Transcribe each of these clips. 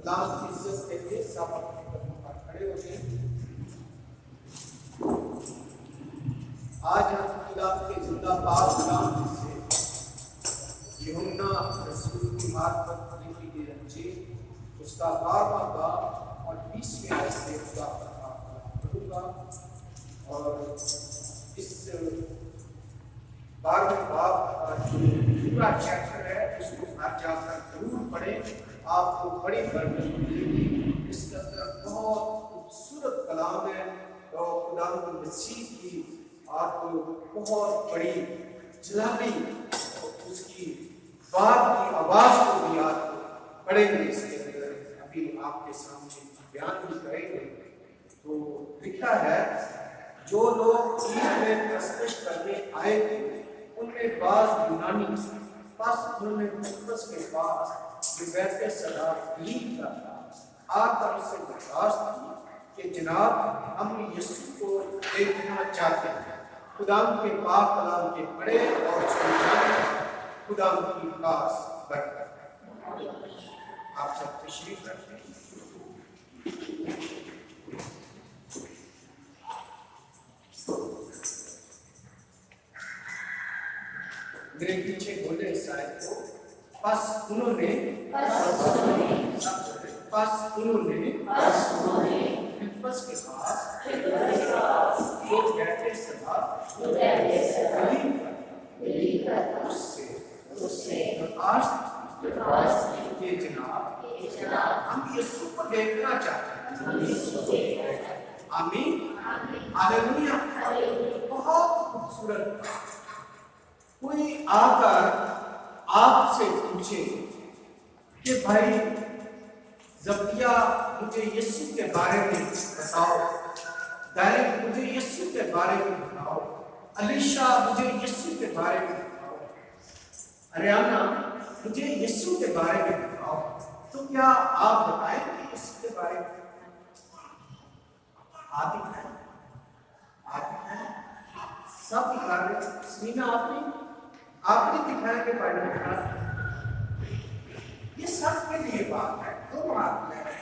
कलाम की इज्जत के लिए सब अपने कदमों पर खड़े हो गए। आज हम खुदा के जिंदा पाक कलाम से यूहन्ना रसूल की मार्फत लिखी गई अंजील उसका 12वां बाब और 20वें आयत से खुदा का कलाम पढ़ूंगा। और इस 12वें बाब का जो पूरा चैप्टर है उसको घर जाकर जरूर पढ़ें, आपको बड़ी बरकत मिलेगी। इसके अंदर बहुत खूबसूरत कलाम है और खुदा मसीह की आपको बहुत बड़ी जलाली उसकी बात की आवाज को भी आप पढ़ेंगे। इसके अंदर अभी आपके सामने बयान भी करेंगे। तो लिखा है, जो लोग ईद में प्रस्तुत करने आए थे उनमें बाज यूनानी पास उन्होंने पतरस के पास बैठे सदा लीड करता आकर उससे दरखास्त की कि जनाब हम यीशु को देखना चाहते हैं। खुदा के पाक कलाम के पढ़े और सुनने खुदा की खास बरकत। आप सब तशरीफ रखें। मेरे पीछे बोले शायद को बस उन्होंने फिलिप्पस के पास जो कहते सदा उससे दरखास्त की कि जनाब हम यीशु को देखना चाहते हैं। आमीन, हालेलुया। बहुत खूबसूरत। कोई आकर आपसे पूछे कि भाई जब्दिया मुझे यीशु के बारे में बताओ, दानिक मुझे यीशु के बारे में बताओ, अलीशा मुझे यीशु के बारे में बताओ, हरियाणा मुझे यीशु के बारे में बताओ, तो क्या आप बताएंगे यीशु के बारे में? आप दिखाएं, सब दिखा रहे। सीना आपने दिखाएंगे बाइबल का। ये सबके लिए बात है, दोनों हाथ में है,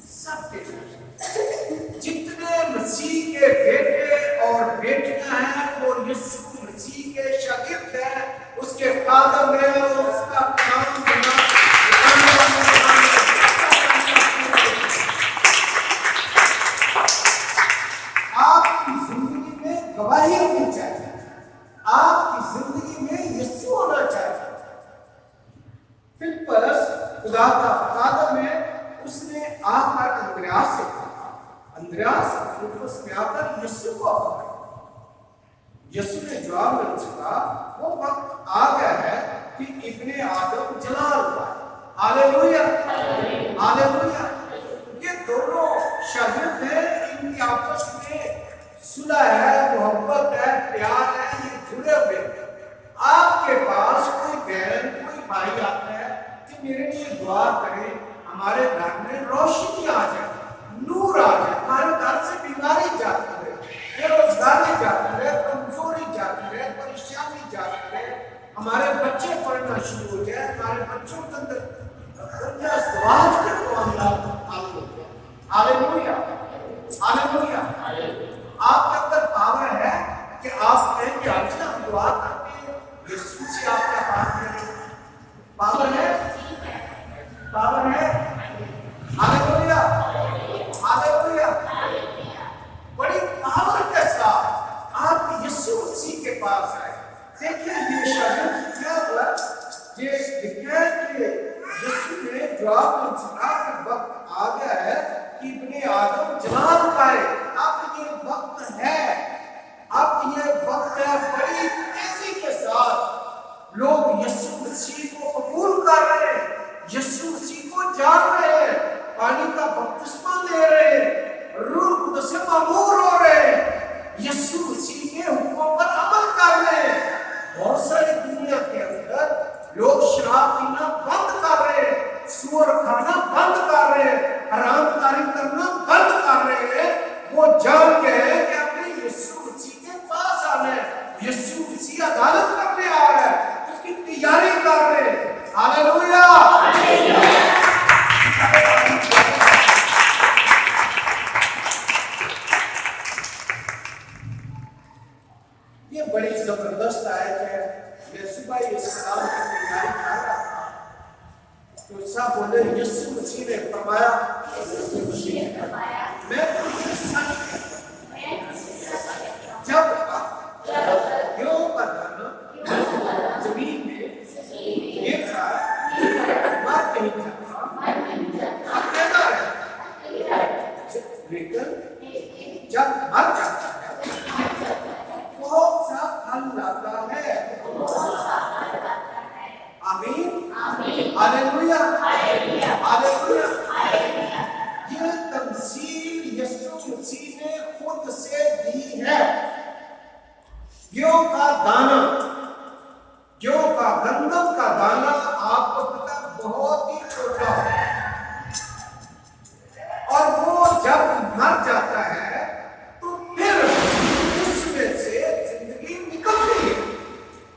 सबके लिए। जितने मसीह के बेटे और बेटियां हैं वो यीशु मसीह के शागिर्द हैं, उसके कादम में उसका काम करना। आपकी जिंदगी में गवाही होनी चाहिए, आपकी जिंदगी में यीशु होना चाहिए। फिलिप्पस खुदा का कादम है, उसने आकर अंद्रयास से कहा, अंद्रयास फिलिप्पस में आकर यीशु को कहा। यीशु ने जवाब में कहा, वो वक्त आ गया है कि इब्ने आदम जलाल हुआ। Hallelujah, hallelujah. ये दोनों शागिर्द हैं, इनकी आपस में सुलह है, मोहब्बत है, प्यार है, ये जुड़े हुए। आपके पास कोई बहन कोई भाई आता है कि मेरे लिए दुआ करें, हमारे घर में रोशनी आ जाए, नूर आ जाए, हमारे घर से बीमारी जाती है, बेरोजगारी जाती है, कमजोरी जाती है, परेशानी जाती है, हमारे बच्चे पढ़ना शुरू हो जाए, हमारे बच्चों के अंदर समाज के मामला हो जाए। Hallelujah, hallelujah. आपके अंदर पावर है कि आप कहेंगे अच्छा हम दुआ करके यीशु से आपका बात करें। पावर है, पावर है। Hallelujah, hallelujah. बड़ी पावर के साथ आप यीशु मसीह के पास आए। देखिए ये शागिर्द क्या हुआ, ये लिखा कि यीशु ने जवाब में कहा कि वक्त आ गया है कि इब्ने आदम जलाल पाए। अब ये वक्त है, अब ये वक्त है, बड़ी तेजी के साथ लोग यीशु मसीह को कबूल कर रहे हैं, यीशु मसीह को जान रहे हैं, पानी का बपतिस्मा ले रहे हैं, रूह कुदस से मामूर हो रहे हैं, यीशु मसीह के हुक्मों पर अमल कर रहे हैं। बहुत सारी दुनिया के अंदर लोग शराब पीना बंद कर रहे हैं, सूअर खाना बंद कर रहे हैं, हरामकारी करना बंद कर रहे हैं। वो जान गए हैं कि अपने यीशु मसीह के पास आना है, यीशु मसीह अदालत करने आ रहा है, उसकी तैयारी कर रहे हैं। Hallelujah, hallelujah. यीशु मसीह ने फरमाया, मैं तुमसे सच कहता हूं, जब तक गेहूं का दाना जमीन में गिरकर मर नहीं जाता, अकेला रहता है, लेकिन जब मर जाता है बहुत सा फल लाता है। आमीन, हालेलुया, हालेलुया। ये तमसील यीशु मसीह ने खुद से दी है। गेहूं का दाना, गेहूं का गंदम का दाना आपको पता बहुत ही छोटा है, और वो जब मर जाता है तो फिर उसमें से जिंदगी निकलती है।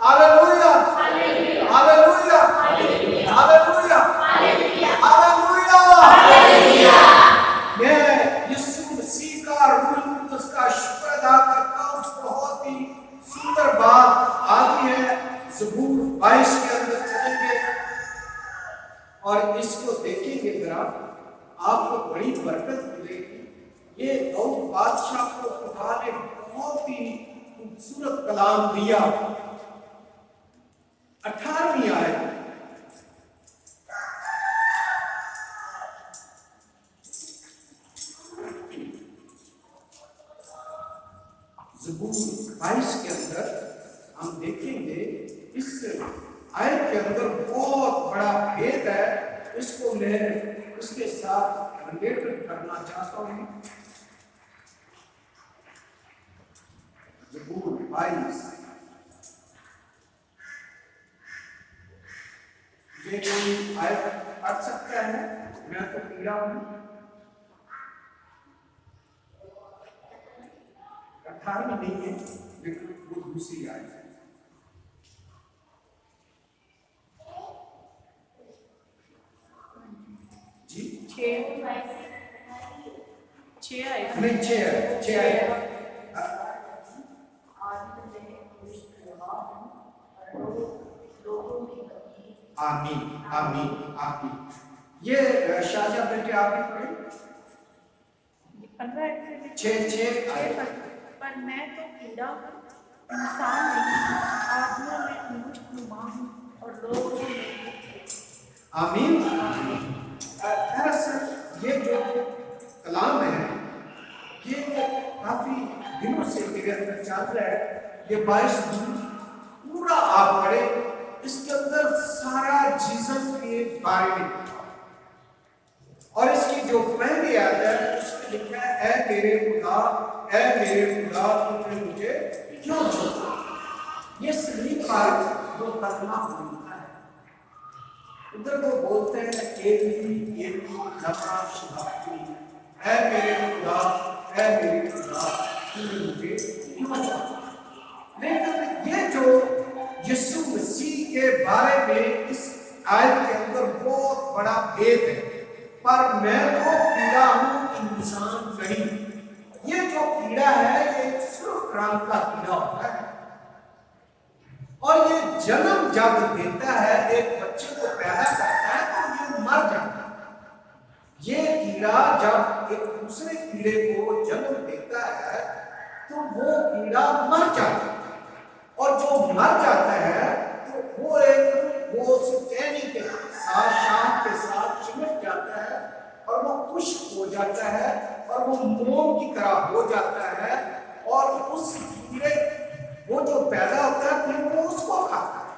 Hallelujah, hallelujah, hallelujah, hallelujah. मैं यीशु मसीह का रूह उसका शुक्र अदा करता हूँ। बहुत ही सुंदर बात आती है, ज़बूर 22 के अंदर चलेंगे और इसको देखेंगे जरा, आपको बड़ी बरकत मिलेगी। ये दाऊद बादशाह को खुदा ने बहुत ही खूबसूरत कलाम दिया। 18वीं आयत, ज़बूर 22 के अंदर हम देखेंगे, इस आयत के अंदर बहुत बड़ा भेद है। इसको मैं उसके साथ रिलेट करना चाहता हूं। ज़बूर 22, ये कोई आयत पढ़ सकता है? मैं तो पीड़ा हूं। 18 नहीं है, लेकिन वो दूसरी आयत है। जी 6 आमीन, आमीन, आमीन। ये शाहजहां बेटे आपने पढ़े 6 पर मैं तो कीड़ा हूँ, इंसान नहीं, आदमियों में मुश्तनुमा हूँ और लोगों में। आमीन। दरअसल ये जो कलाम है, ये काफी दिनों से मेरे अंदर चल रहा है। ये 22 दिन पूरा आप पढ़े, इसके अंदर सारा जीसस के बारे में, और इसकी जो पहली आयत है उसमें लिखा है, ऐ मेरे खुदा, ऐ मेरे खुदा, तुमने मुझे क्यों छोड़ा। ये सही बात जो कलमा बोलता है, उधर वो बोलते हैं ऐ मेरे खुदा, ऐ मेरे खुदा, तुमने मुझे क्यों छोड़ा। लेकिन ये जो यीशु मसीह के बारे में इस आयत के अंदर बहुत बड़ा भेद है, पर मैं तो कीड़ा हूं, इंसान नहीं। ये जो कीड़ा है, ये सुर्ख रंग का कीड़ा होता है, और ये जन्म जब देता है, एक बच्चे को पैदा करता है, तो ये मर जाता है। ये कीड़ा जब एक दूसरे कीड़े को जन्म देता है, तो वो कीड़ा मर जाता है, और जो मर जाता है तो वो टहनी के साथ, शाम के साथ चिमट जाता है, और वो खुश्क हो जाता है, और वो मोम की तरह हो जाता है, और उस कीड़े वो जो पैदा होता है फिर वो उसको खाता है,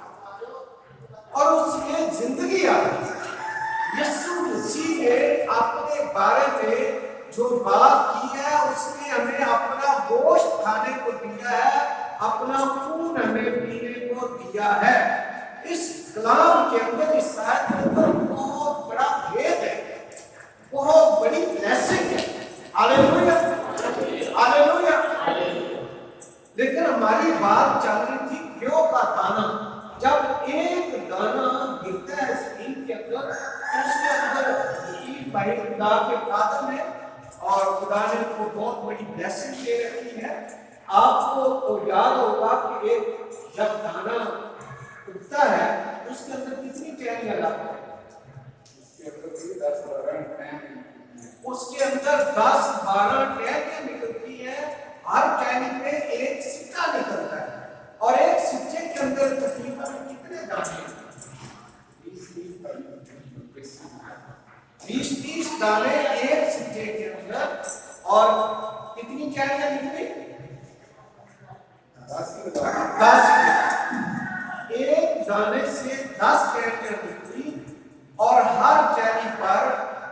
और उसमें जिंदगी आती है। यीशु मसीह ने अपने बारे में जो बात की है, उसने हमें अपना गोश्त खाने को दिया है, अपना खून हमें पीने को दिया है। इस कलाम के अंदर, इस आयत के अंदर बहुत बड़ा भेद है, बहुत बड़ी ब्लेसिंग है। Hallelujah, hallelujah. लेकिन हमारी बात चल रही थी गेहूं का दाना। जब एक दाना गिरता है जमीन के अंदर, तो उसके अंदर भाई खुदा के कादम है, और खुदा ने उसको बहुत बड़ी ब्लेसिंग दे रखी है। आपको तो याद होगा कि एक जब दाना उगता है, उसके अंदर कितनी टहनियां लाता है? उसके अंदर उसके अंदर 10-12 टहनियां निकलती है। हर टहनी पे एक सिक्का निकलता है और एक सिक्के के अंदर तकरीबन कितने दाने? 20-30 दाने एक सिक्के के अंदर। और कितनी टहनियां निकली? 10। एक दाने से 10 टहनियां निकली और हर टहनी पर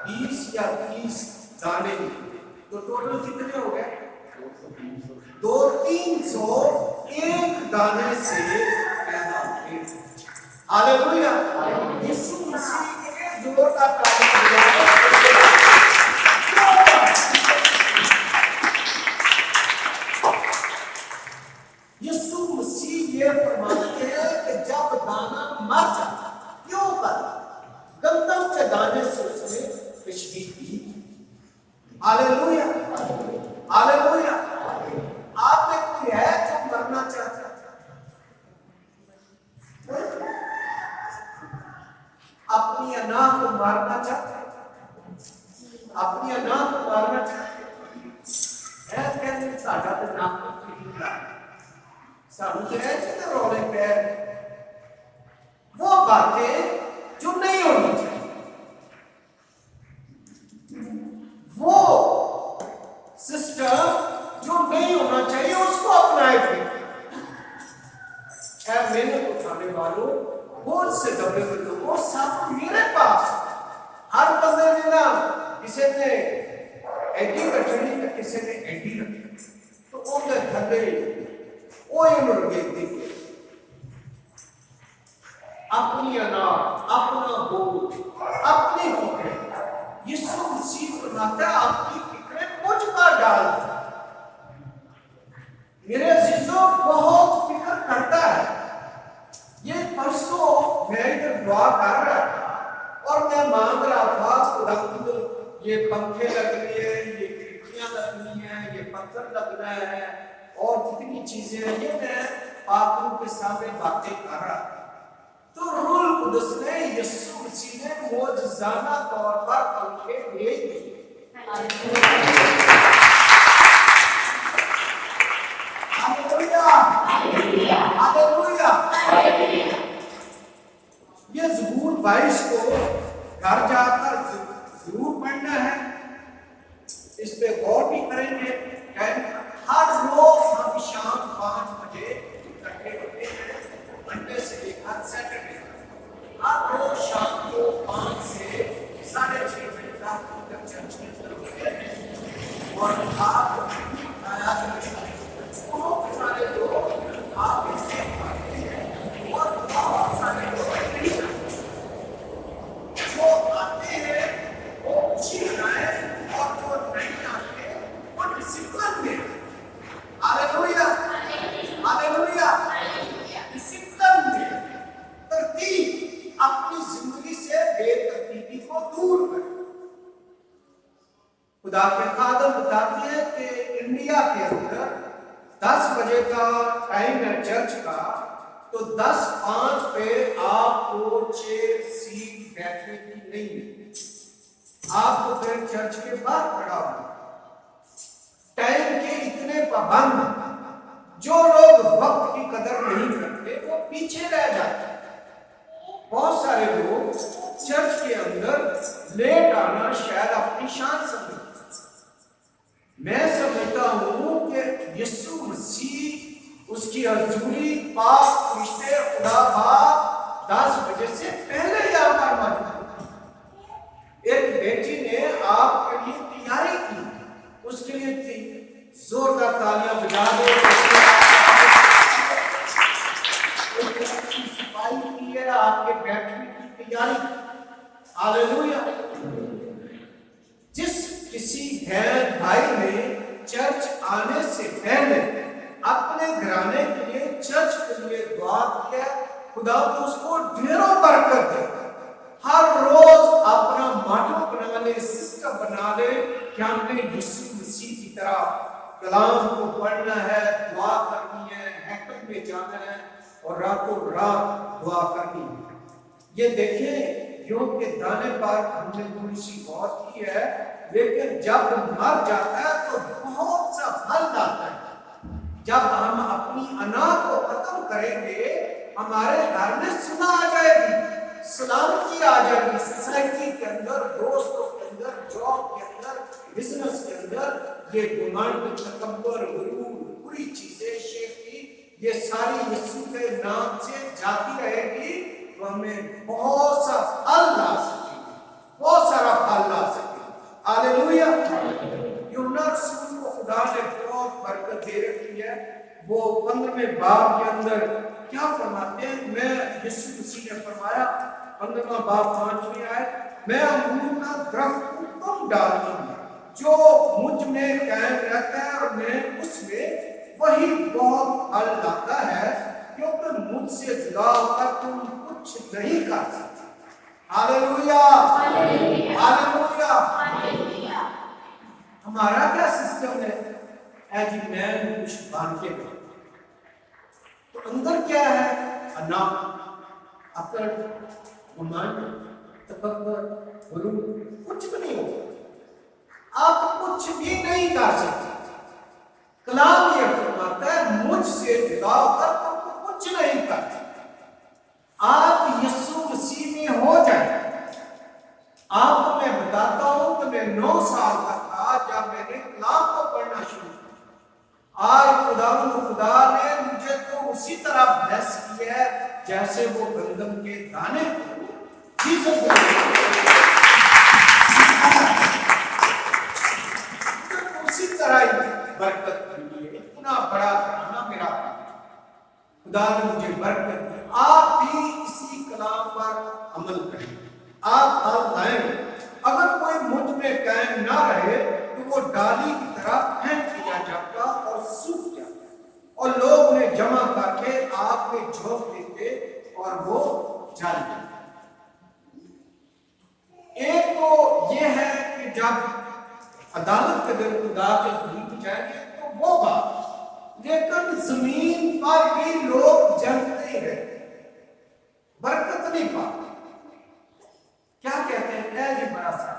20 या 30 दाने निकले। तो टोटल कितने हो गए? 200-300 एक दाने से पैदा हुए। हालेलुया। यीशु मसीह के जोर का ताली बजाओ। यीशु मसीह ये फरमाते हैं कि जब दाना मर जाता, क्यों कर गंदम के दाने से उसने तशबीह की। Hallelujah, hallelujah. आप में कोई है जो मरना चाहता है? अपनी अनाह को मारना चाहते हैं? अपनी अनाह को मारना चाहते हैं? कहते साडा तो नाम साडू तो है जितने रोले पैर। वो बातें जो नहीं होनी चाहिए, वो सिस्टम जो नहीं होना चाहिए, उसको अपनाए थे। मेहनत उठाने वालों, बोझ से दबे हुए लोगों, सब मेरे पास। हर बंदे ने ना, किसी ने एडी रखनी तो किसी ने एडी रखनी, तो उनके थले वो मुर्गे देखे अपनी अनाज, अपना बोझ, अपनी फिक्रें। यीशु मसीह फरमाता है अपनी फिक्रें मुझ पर डाल। मेरे अजीजों, बहुत फिक्र करता है। ये परसों मैं इधर दुआ कर रहा था और मैं मांग रहा था खुदावंद, ये पंखे लगने हैं, ये खिड़कियां लगनी है, ये पत्थर लगना है और कितनी चीजें हैं। ये मैं पापों के सामने बातें कर रहा था। तो रूह कुदस ने, यीशु मसीह ने मौजज़ाना तौर पर पंखे भेज दिए। Hallelujah, hallelujah. ये ज़बूर 22 को घर जाकर जरूर पढ़ना है। इस पे गौर भी करेंगे। हर रोज हम शाम 5 बजे इकट्ठे होते हैं, मंडे से लेकर सैटरडे। हर रोज शाम को 5 से 6:30 बजे तक चर्च में होते हैं। और आप आया बहुत सारे लोग आप इससे आते हैं और बहुत सारे लोग जो आते हैं वो खुशी मनाए और जो नहीं आते वो डिसिप्लिन में। Hallelujah, hallelujah. डिसिप्लिन में तरतीब, अपनी जिंदगी से बेतरतीबी को दूर करें। खुदा के खादम बताते हैं कि इंडिया के अंदर 10 बजे का टाइम है चर्च का, तो 10:05 पे आपको चेयर सीट बैठने की नहीं मिलती। आपको फिर चर्च के बाहर खड़ा होना। टाइम के इतने पाबंद, जो लोग वक्त की कदर नहीं करते वो पीछे रह जाते। बहुत सारे लोग चर्च के अंदर लेट आना शायद अपनी शान समझते। मैं समझता हूं कि यीशु मसीह, उसकी हजूरी, पाक रिश्ते, खुदा बाप 10 बजे से पहले यहाँ पर मौजूद। एक बेटी ने आपके लिए तैयारी की, उसके लिए जोरदार तालियां बजा दो। सफाई की है, आपके बैठने की तैयारी। हालेलुया। जिस किसी बहन भाई ने चर्च आने से पहले अपने घराने के लिए, चर्च के लिए दुआ किया, खुदा तो उसको ढेरों बरकत दे। हर रोज अपना मॉडल बना ले, सिस्टम बना ले कि हमने यीशु मसीह की तरह कलाम को पढ़ना है, दुआ करनी है, हैकल में जाना है और रातों रात दुआ करनी है। ये देखें गेहूं के दाने पर हमने थोड़ी सी गौर की है, लेकिन जब मर जाता है तो बहुत सा फल लाता है। जब हम अपनी अना को खत्म करेंगे, हमारे घर में सुना आ जाएगी, सलामती आ जाएगी, सोसाइटी के अंदर, दोस्तों के अंदर, जॉब के अंदर, बिजनेस के अंदर। ये घमंड, तकब्बुर, गुरूर, बुरी चीजें, शेखी, ये सारी यीशु के नाम से जाती रहेगी, तो हमें बहुत सा फल ला सकेगी, बहुत सारा फल ला सकेगी। हालेलुया। यूहन्ना रसूल को खुदा ने बहुत बरकत दे रखी है। वो 15वें बाब के अंदर क्या फरमाते हैं? मैं यीशु मसीह ने फरमाया 15वां बाब 5वीं आयत, मैं अंगूर का दरख्त हूं, तुम डाली, जो मुझ में कायम रहता है और मैं उसमें, वही बहुत फल लाता है, क्योंकि मुझसे जुदा होकर तुम कुछ नहीं कर सकते। Hallelujah, hallelujah. हमारा क्या सिस्टम है? जी मैं कुछ बांध के, तो अंदर क्या है? अना, अकड़, घमंड, तकब्बुर, गुरूर, कुछ भी नहीं होगा। आप कुछ भी नहीं कर सकते। कलाम ये फरमाता है, मुझसे जुदा होकर तुम कुछ नहीं कर सकते। आप यीशु मसीह में हो जाए। आपको मैं बताता हूं कि मैं 9 साल का था जब मैंने कलाम को पढ़ना शुरू किया। आज खुदा ने मुझे तो उसी तरह ब्लेस किया है जैसे वो गंदम के दाने को जीसस ने उसी तरह ही बरकत दी है। इतना बड़ा घराना मेरा खुदा ने मुझे बरकत दी। आप भी इसी कलाम पर अमल करें, आप फल लाएंगे। अगर कोई मुझ में कायम ना रहे तो वो डाली की तरह फेंक दिया जाता और सूख जाता, और लोग उन्हें जमा करके आग में झोंक देते और वो जल जाता। एक तो ये है कि जब अदालत के दिन खुदा के हुजूर जाएंगे तो वो बात, लेकिन जमीन पर भी लोग जलते ही रहे, बरकत नहीं पाते। क्या कहते हैं? ऐ जी बड़ा सा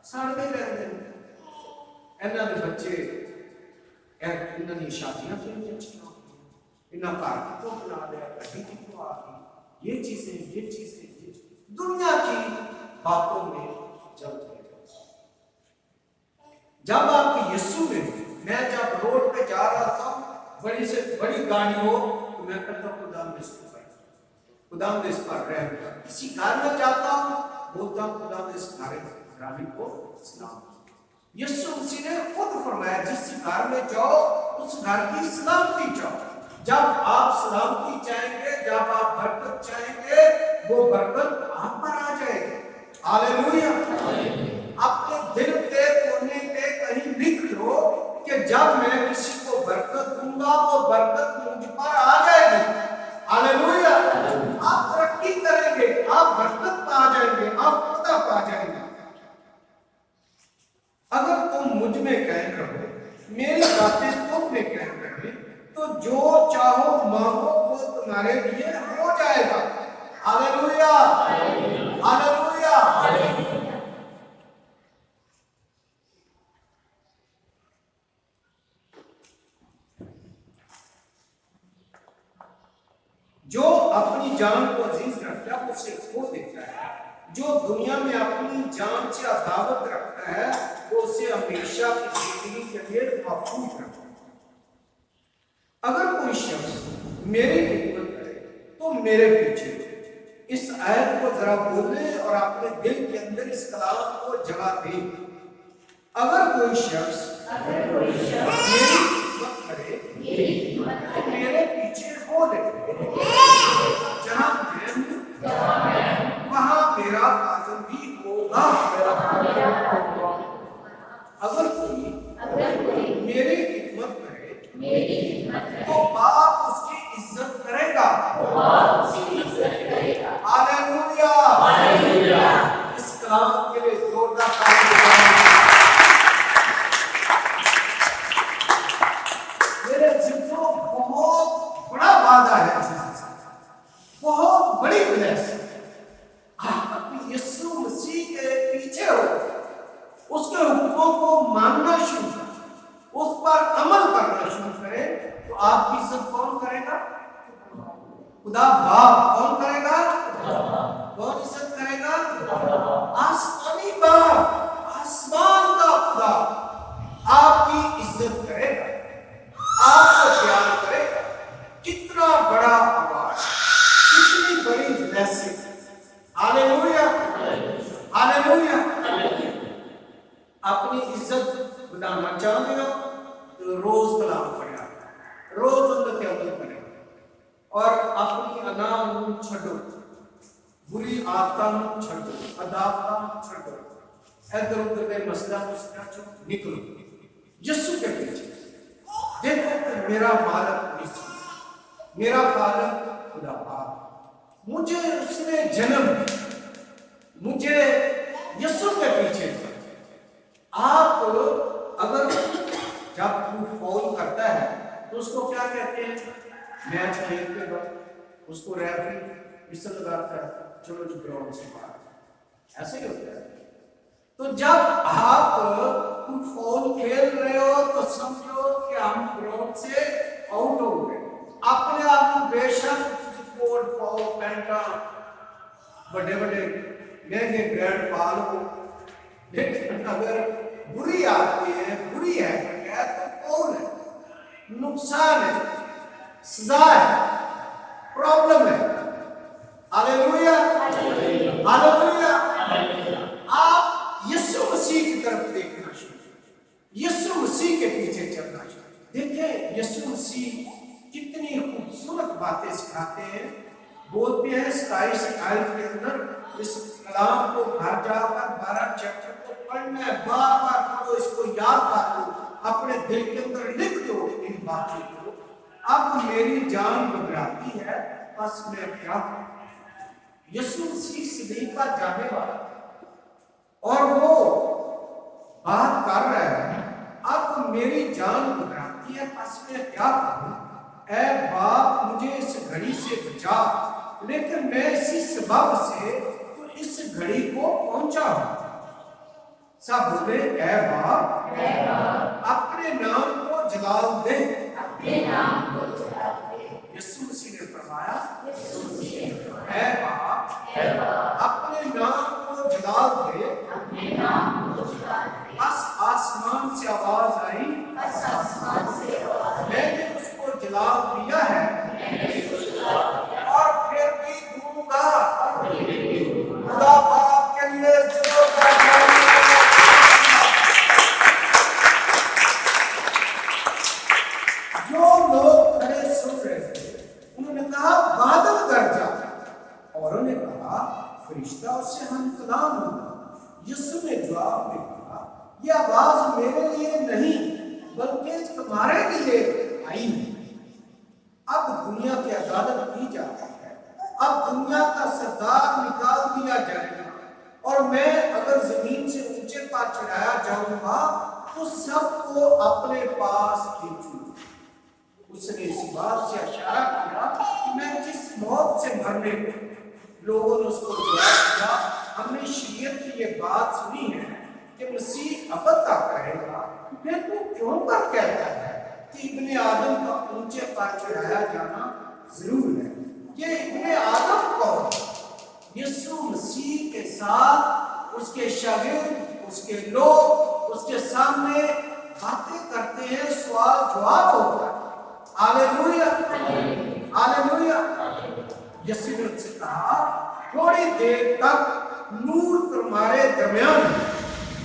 सड़ते रहते हैं, इन्हों के बच्चे, इन्हों की शादियां कितनी अच्छी, इन्होंने घर कितों बना लिया, गड्डी कितों आ गई, ये चीजें दुनिया की बातों में चलते हैं। जब आप यीशु में, मैं जब रोड पे जा रहा था, बड़ी से बड़ी गाड़ी हो तो मैं कहता हूँ खुदा ने इस पर रहम कर। किसी घर में जाता हूँ, बोलता हूँ खुदा ने इस गाड़ी को सलाम। यीशु मसीह ने खुद फरमाया, जिस घर में जाओ उस घर की सलामती चाहो। जब आप सलामती चाहेंगे, जब आप बरकत चाहेंगे, वो बरकत आप पर आ जाएगी। हालेलुया। अपने दिल के कोने पे कहीं लिख लो कि जब मैं किसी को बरकत दूंगा वो बरकत मुझ पर आ जाएगी। हालेलुया। आप तरक्की करेंगे, आप बरकत पा जाएंगे, आप खुदा पा जाएंगे। अगर तुम मुझ में कायम रहो, मेरी बातें तुम में कायम रहे, तो जो चाहो मांगो वो तुम्हारे लिए हो जाएगा। Hallelujah, hallelujah. जो अपनी जान को अजीज रखता है उसे खो देता है, जो दुनिया में अपनी जान से अदावत रखता है वो उसे हमेशा की जिंदगी के लिए महफूज रखता है। अगर कोई शख्स मेरी खिदमत करे तो मेरे पीछे। इस आयत को जरा बोले और अपने दिल के अंदर इस कलाम को जगह दे। अगर कोई शख्स मेरी खिदमत करे तो मेरे पीछे हो ले। जहां मैं हूं वहां मेरा आदम भी होगा। अगर कोई मेरी खिदमत करे तो बाप उसकी इज्जत करेगा। हालेलुया। इस कलाम के लिए जोरदार ताली। मेरे जिंदगी बहुत बड़ा वादा है, बहुत बड़ी ब्लेस। आप शुरू करें, उस पर अमल करना शुरू करें, तो आपकी इज्जत कौन करेगा? खुदा बाप। कौन करेगा? कौन इज्जत करेगा? आसमानी बाप, आसमान का खुदा आपकी इज्जत करेगा, आपको प्यार करेगा। कितना बड़ा आवाज, कितनी बड़ी ब्लेसिंग। Hallelujah, hallelujah. अपनी इज्जत बनाना चाहते हो तो रोज कलाम पढ़ा, रोज उनके अमल करें और अपनी अनाम छो, बुरी आदत छो, अदावत छो, इधर उधर के मसला चो निकलो यीशु के पीछे। देखो कि मेरा मालिक यीशु, मेरा पालक खुदा बाप, मुझे उसने जन्म, मुझे यीशु के पीछे। आप अगर जब तू फॉल करता है तो उसको क्या कहते हैं? मैच खेलते वक्त उसको रेफरी विसल लगाता है, चलो जो ग्राउंड से बाहर, ऐसे ही होता है। तो जब आप फुटबॉल खेल रहे हो तो समझो कि हम ग्राउंड से आउट हो गए। अपने आप को बेशक कोट पाओ, पैंटा, बड़े बड़े महंगे ग्रैंड पाल हो, लेकिन अगर बुरी आती है, बुरी है तो कौन है? नुकसान है, सजा है, प्रॉब्लम है। Hallelujah, hallelujah. आप यीशु मसीह की तरफ देखना शुरू, यीशु मसीह के पीछे चलना शुरू। देखिए यीशु मसीह कितनी खूबसूरत बातें सिखाते हैं, बोलते हैं 27 आयत के अंदर। इस कलाम को घर जाकर 12 चैप्टर को पढ़ना है, बार बार पढ़ो, इसको याद रखो, अपने दिल के अंदर लिख दो इन बातों को। अब मेरी जान घबराती है, बस मैं क्या करूं? यीशु मसीह सलीब पर जाने वाला और वो बात कर रहा है, अब मेरी जान घबराती है, बस मैं क्या करूं? ऐ बाप मुझे इस घड़ी से बचा, लेकिन मैं इसी सबब से तो इस घड़ी को पहुंचा हूं। सब बोले ऐ बाप अपने नाम को जलाल दे, अपने नाम को जलाल दे। यीशु मसीह ने फरमाया ऐ बाप अपने नाम को जलाल दे, अपने नाम को जलाल दे। बस आसमान से आवाज आई, बस आसमान से आवाज, मैंने उसको जलाल दिया है और फिर भी दूंगा। खुदा बाप के लिए जो लोग खड़े सुन रहे थे, उन्होंने कहा बादल गरजा, और उन्होंने कहा फरिश्ता उससे हम कलाम होगा। यीशु ने जवाब में कहा यह आवाज मेरे लिए नहीं बल्कि तुम्हारे लिए आई है। अब दुनिया की अदालत की जाती है, अब दुनिया का सरदार निकाल दिया जाएगा और मैं अगर जमीन से ऊंचे पर चढ़ाया जाऊंगा तो सबको अपने पास खींचूंगा। उसने इस बात से इशारा किया कि मैं किस मौत से मरने को। लोगों ने उसको जवाब दिया, हमने शरीयत की ये बात सुनी है कि मसीह अब तक रहेगा, फिर तू क्यों कर कहता है कि इब्ने आदम का ऊंचे पर चढ़ाया जाना जरूर है? ये इब्ने आदम कौन? यीशु मसीह के साथ उसके शागिर्द, उसके लोग उसके सामने बातें करते हैं, सवाल जवाब होता है। Hallelujah, hallelujah. यीशु ने उससे कहा थोड़ी देर तक नूर तुम्हारे दरमियान,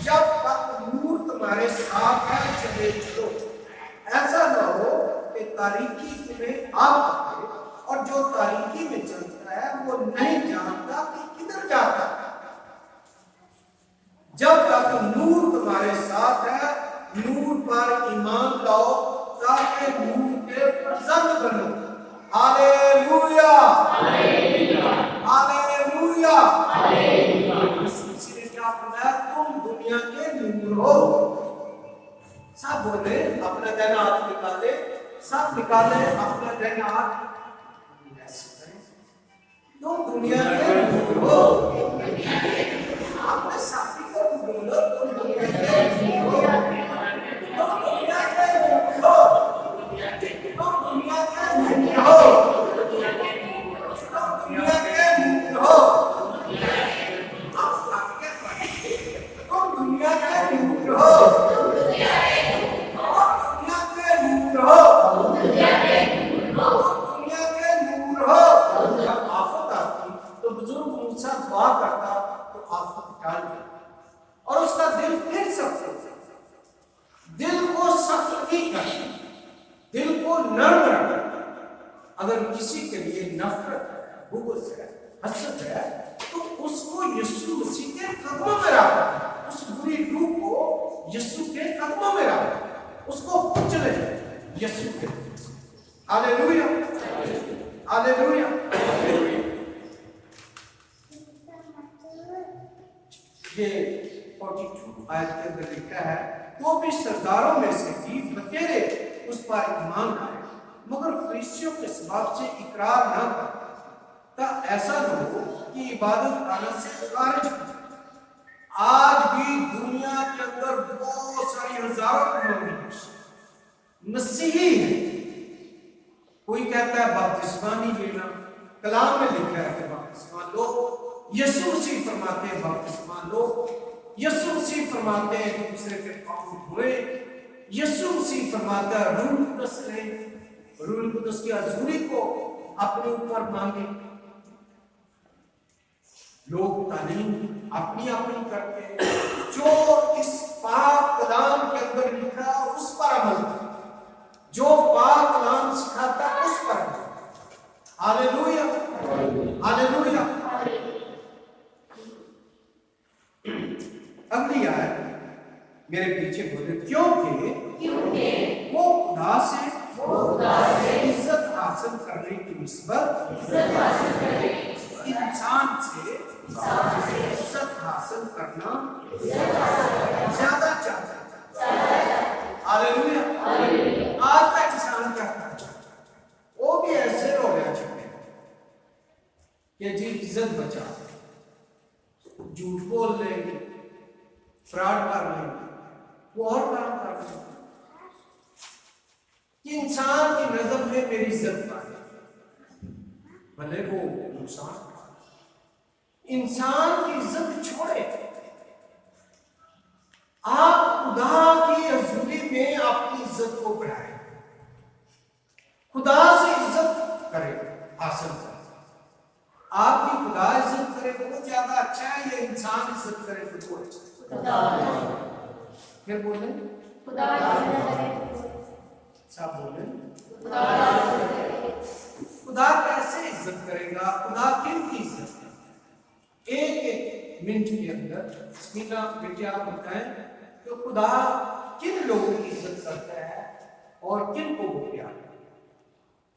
जब तक नूर तुम्हारे साथ है चले चलो। ऐसा न हो कि तारीकी तुम्हें आप पकड़े और जो तारीकी में चलता है वो नहीं जानता कि किधर जाता है। जब तक नूर तुम्हारे साथ है, नूर पर ईमान लाओ ताकि नूर के फर्जंद बनो। Hallelujah, hallelujah, hallelujah. इसने क्या फरमाया? तुम दुनिया के नूर हो। सब बोले अपना दाहिना हाथ निकाले, सब निकाले अपना दाहिना हाथ। तुम दुनिया के नूर हो। अपने साथी को बोलो तुम दुनिया के नूर हो। के लिए नफरत है, बुग़्ज़ है, हसद है, तो उसको यीशु मसीह के कदमों में रख, उस बुरी रूह को यीशु के कदमों में रख, उसको कुचले यीशु के। Hallelujah, hallelujah. ये 42 आयत के अंदर लिखा है, तो भी सरदारों में से भी बतेरे उस पर ईमान लाए, मगर फरीसियों के स्वभाव से इकरार न करता, ऐसा न हो कि इबादत खाना से खारिज हो। आज भी दुनिया के अंदर बहुत सारी हजारों लोग मसीही हैं। कोई कहता है बपतिस्मा नहीं लेना, कलाम में लिखा है कि बपतिस्मा लो, यीशु मसीह फरमाते हैं बपतिस्मा लो, यीशु मसीह फरमाते हैं दूसरे के पांव धोए, यीशु मसीह फरमाता है रूह कुदस ले, रूह कुदस की हजूरी को अपने ऊपर मांगे। लोग तालीम अपनी अपनी करते हैं, जो इस पाक कलाम के अंदर लिखा उस पर अमल, जो पाक कलाम सिखाता उस पर अमल। Hallelujah, hallelujah. अगली आयत मेरे पीछे बोले, क्योंकि वो खुदा से इज्जत हासिल करने की निस्बत इंसान से इज्जत हासिल करना ज्यादा चाहता है। हालेलुया। आज का इंसान क्या करता है, वो भी ऐसे हो गया चाहते हैं कि जी इज्जत बचा, झूठ बोल लेंगे, फ्रॉड कर लेंगे, वो और काम कर लेंगे कि इंसान की नजर में मेरी इज्जत पाए, भले वो नुकसान। इंसान की इज्जत छोड़े, आप खुदा की हजूरी में अपनी इज्जत को बढ़ाएं, खुदा से इज्जत करें, हासिल करें। आपकी खुदा इज्जत करे तो ज्यादा अच्छा है, या इंसान इज्जत करे तो अच्छा है? फिर बोले सब बोले खुदा कैसे इज्जत करेगा, खुदा किन की इज्जत करेगा? एक मिनट के अंदर स्मीना बेटिया आप बताएं तो खुदा किन लोगों की इज्जत करता है और किन को वो प्यार?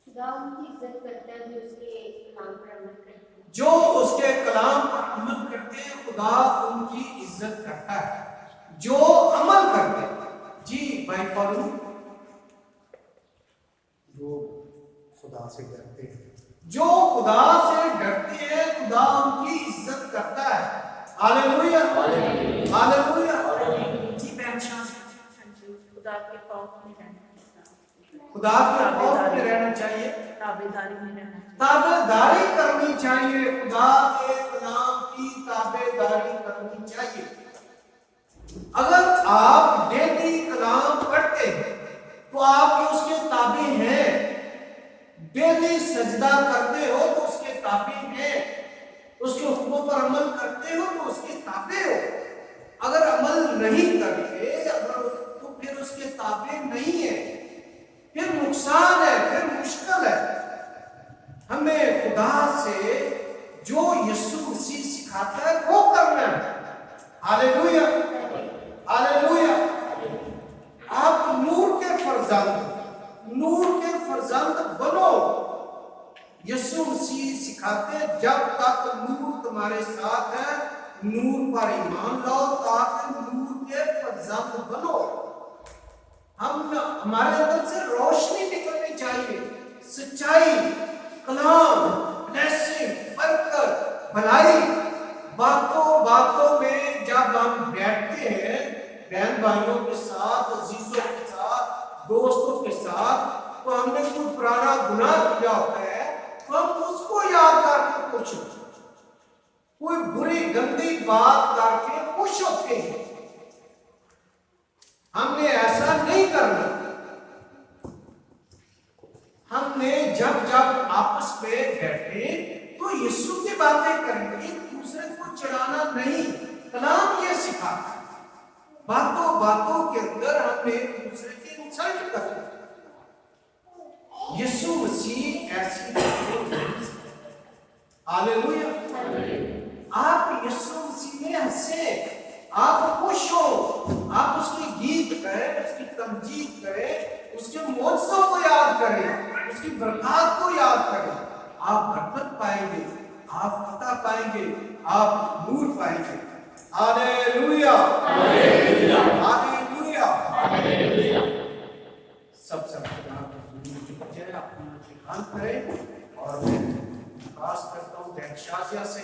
खुदा उनकी इज्जत करता है जो उसके कलाम पर अमल करते हैं, जो उसके कलाम पर अमल करते हैं, खुदा उनकी इज्जत करता है। जो अमल करते हैं, जी भाई पढ़ू, जो खुदा से डरते हैं, जो खुदा से डरते हैं, खुदा उनकी इज्जत करता है। Hallelujah, hallelujah. जी बेंशान खुदा के खौफ में रहना, खुदा के खौफ में रहना चाहिए, ताबेदारी में रहना चाहिए, ताबेदारी करनी चाहिए, खुदा के कलाम की ताबेदारी करनी चाहिए। अगर आप डेली कलाम पढ़ते हैं तो आप उसके ताबे हैं, डेली सजदा करते हो तो उसके ताबे हैं, उसके हुक्मों पर अमल करते हो तो उसके ताबे हो। अगर अमल नहीं करते अगर तो फिर उसके ताबे नहीं है, फिर नुकसान है, फिर मुश्किल है। हमें खुदा से जो यीशु मसीह सिखाता है वो करना है। Hallelujah, hallelujah. आप नूर के फर्जंद बनो। यीशु मसीह सिखाते हैं जब तक नूर तुम्हारे साथ है, नूर पर ईमान लाओ ताकि नूर के फर्जंद बनो। हमारे अंदर से रोशनी निकलनी चाहिए, सच्चाई, कलाम, ब्लेसिंग, बरकत, भलाई। बातों बातों में जब हम बैठते हैं बहन भाइयों के साथ, अजीजों के साथ, दोस्तों के साथ, तो हमने कोई पुराना गुनाह किया होता है तो हम उसको याद करके खुश होते हैं, कोई बुरी गंदी बात करके खुश होते हैं। हमने ऐसा नहीं करना। हमने जब जब आपस में बैठे तो यीशु की बातें करें, एक दूसरे को चिढ़ाना नहीं। कलाम ये सिखाता है, बातों बातों के अंदर हम एक दूसरे की इंसल्ट करते हैं। यीशु मसीह ऐसी हालेलुया। आप यीशु मसीह में हंसे, आप खुश हो, आप उसके गीत करें, उसकी तमजीद करें, उसके मौजों को याद करें, उसकी बरकत को याद करें, आप बरकत पाएंगे, आप फतह पाएंगे, आप नूर पाएंगे। Hallelujah hallelujah hallelujah hallelujah. सब खुदा अपना बंद करें और मैं पास करता हूँ शाजिया से